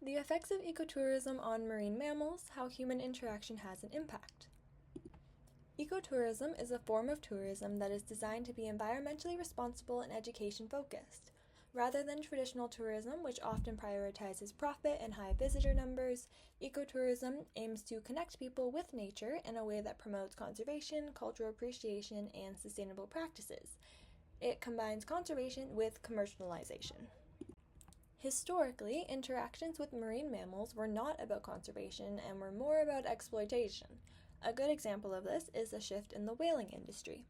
The effects of ecotourism on marine mammals, how human interaction has an impact. Ecotourism is a form of tourism that is designed to be environmentally responsible and education-focused. Rather than traditional tourism, which often prioritizes profit and high visitor numbers, ecotourism aims to connect people with nature in a way that promotes conservation, cultural appreciation, and sustainable practices. It combines conservation with commercialization. Historically, interactions with marine mammals were not about conservation and were more about exploitation. A good example of this is the shift in the whaling industry.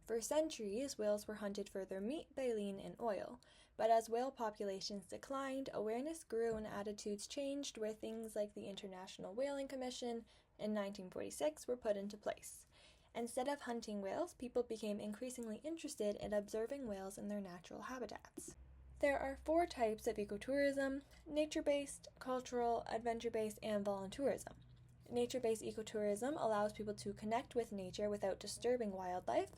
For centuries, whales were hunted for their meat, baleen, and oil. But as whale populations declined, awareness grew and attitudes changed, where things like the International Whaling Commission in 1946 were put into place. Instead of hunting whales, people became increasingly interested in observing whales in their natural habitats. There are 4 types of ecotourism: nature-based, cultural, adventure-based, and voluntourism. Nature-based ecotourism allows people to connect with nature without disturbing wildlife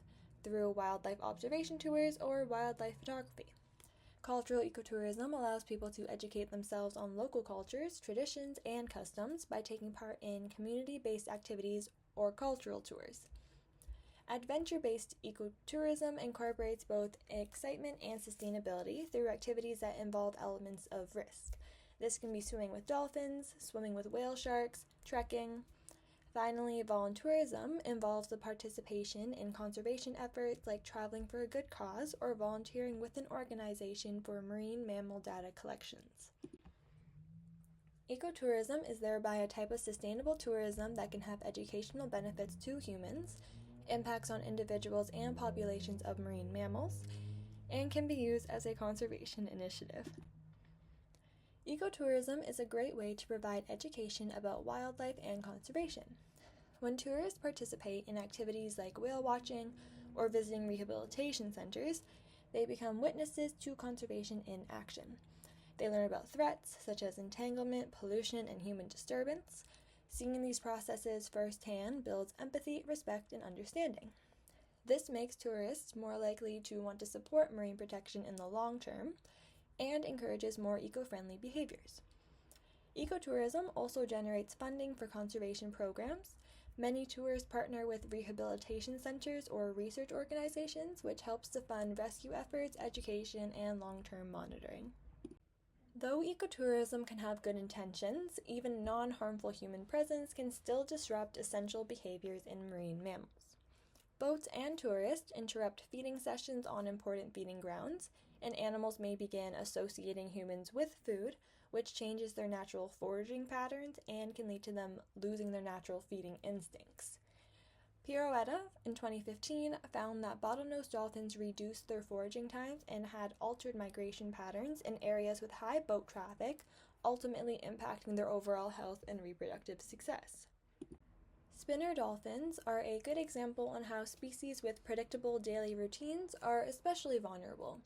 through wildlife observation tours or wildlife photography. Cultural ecotourism allows people to educate themselves on local cultures, traditions, and customs by taking part in community-based activities or cultural tours. Adventure-based ecotourism incorporates both excitement and sustainability through activities that involve elements of risk. This can be swimming with dolphins, swimming with whale sharks, trekking. Finally, voluntourism involves the participation in conservation efforts like traveling for a good cause or volunteering with an organization for marine mammal data collections. Ecotourism is thereby a type of sustainable tourism that can have educational benefits to humans, impacts on individuals and populations of marine mammals, and can be used as a conservation initiative. Ecotourism is a great way to provide education about wildlife and conservation. When tourists participate in activities like whale watching or visiting rehabilitation centers, they become witnesses to conservation in action. They learn about threats such as entanglement, pollution, and human disturbance. Seeing these processes firsthand builds empathy, respect, and understanding. This makes tourists more likely to want to support marine protection in the long term and encourages more eco-friendly behaviors. Ecotourism also generates funding for conservation programs. Many tours partner with rehabilitation centers or research organizations, which helps to fund rescue efforts, education, and long-term monitoring. Though ecotourism can have good intentions, even non-harmful human presence can still disrupt essential behaviors in marine mammals. Boats and tourists interrupt feeding sessions on important feeding grounds, and animals may begin associating humans with food, which changes their natural foraging patterns and can lead to them losing their natural feeding instincts. Pirouetta, in 2015, found that bottlenose dolphins reduced their foraging times and had altered migration patterns in areas with high boat traffic, ultimately impacting their overall health and reproductive success. Spinner dolphins are a good example on how species with predictable daily routines are especially vulnerable.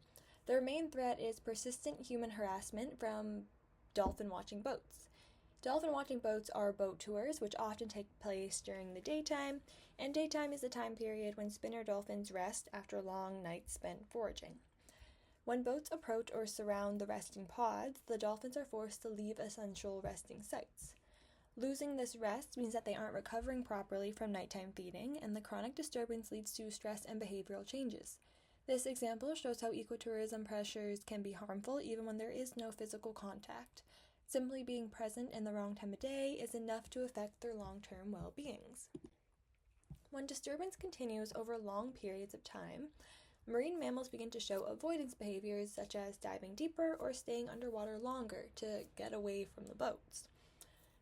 Their main threat is persistent human harassment from dolphin watching boats. Dolphin watching boats are boat tours, which often take place during the daytime, and daytime is the time period when spinner dolphins rest after long nights spent foraging. When boats approach or surround the resting pods, the dolphins are forced to leave essential resting sites. Losing this rest means that they aren't recovering properly from nighttime feeding, and the chronic disturbance leads to stress and behavioral changes. This example shows how ecotourism pressures can be harmful even when there is no physical contact. Simply being present in the wrong time of day is enough to affect their long-term well-beings. When disturbance continues over long periods of time, marine mammals begin to show avoidance behaviors such as diving deeper or staying underwater longer to get away from the boats.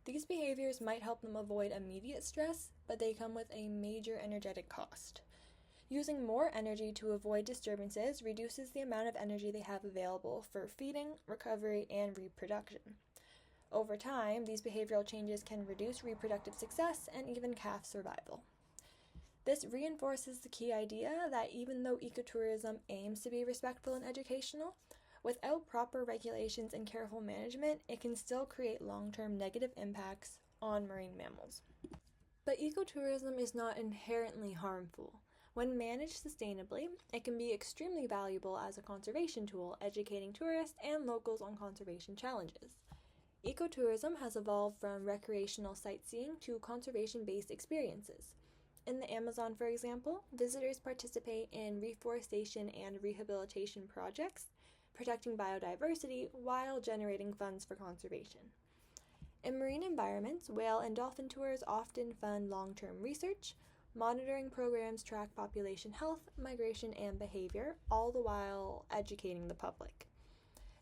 These behaviors might help them avoid immediate stress, but they come with a major energetic cost. Using more energy to avoid disturbances reduces the amount of energy they have available for feeding, recovery, and reproduction. Over time, these behavioral changes can reduce reproductive success and even calf survival. This reinforces the key idea that even though ecotourism aims to be respectful and educational, without proper regulations and careful management, it can still create long-term negative impacts on marine mammals. But ecotourism is not inherently harmful. When managed sustainably, it can be extremely valuable as a conservation tool, educating tourists and locals on conservation challenges. Ecotourism has evolved from recreational sightseeing to conservation-based experiences. In the Amazon, for example, visitors participate in reforestation and rehabilitation projects, protecting biodiversity while generating funds for conservation. In marine environments, whale and dolphin tours often fund long-term research. Monitoring programs track population health, migration, and behavior, all the while educating the public.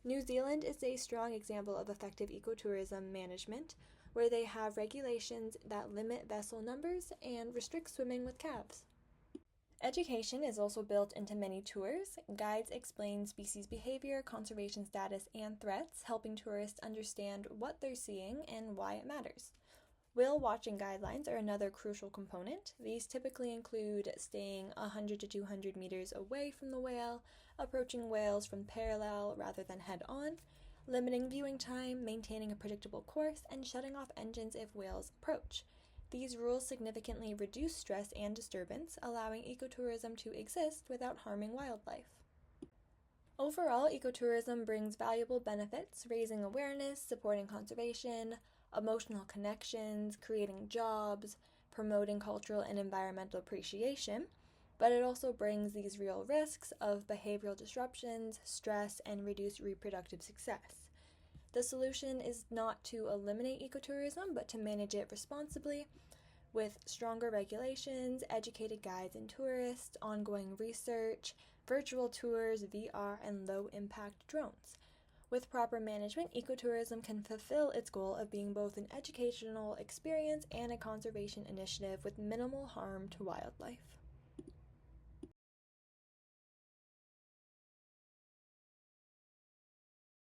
New Zealand is a strong example of effective ecotourism management, where they have regulations that limit vessel numbers and restrict swimming with calves. Education is also built into many tours. Guides explain species behavior, conservation status, and threats, helping tourists understand what they're seeing and why it matters. Whale watching guidelines are another crucial component. These typically include staying 100 to 200 meters away from the whale, approaching whales from parallel rather than head-on, limiting viewing time, maintaining a predictable course, and shutting off engines if whales approach. These rules significantly reduce stress and disturbance, allowing ecotourism to exist without harming wildlife. Overall, ecotourism brings valuable benefits, raising awareness, supporting conservation, emotional connections, creating jobs, promoting cultural and environmental appreciation, but it also brings these real risks of behavioral disruptions, stress, and reduced reproductive success. The solution is not to eliminate ecotourism, but to manage it responsibly with stronger regulations, educated guides and tourists, ongoing research, virtual tours, VR, and low-impact drones. With proper management, ecotourism can fulfill its goal of being both an educational experience and a conservation initiative with minimal harm to wildlife.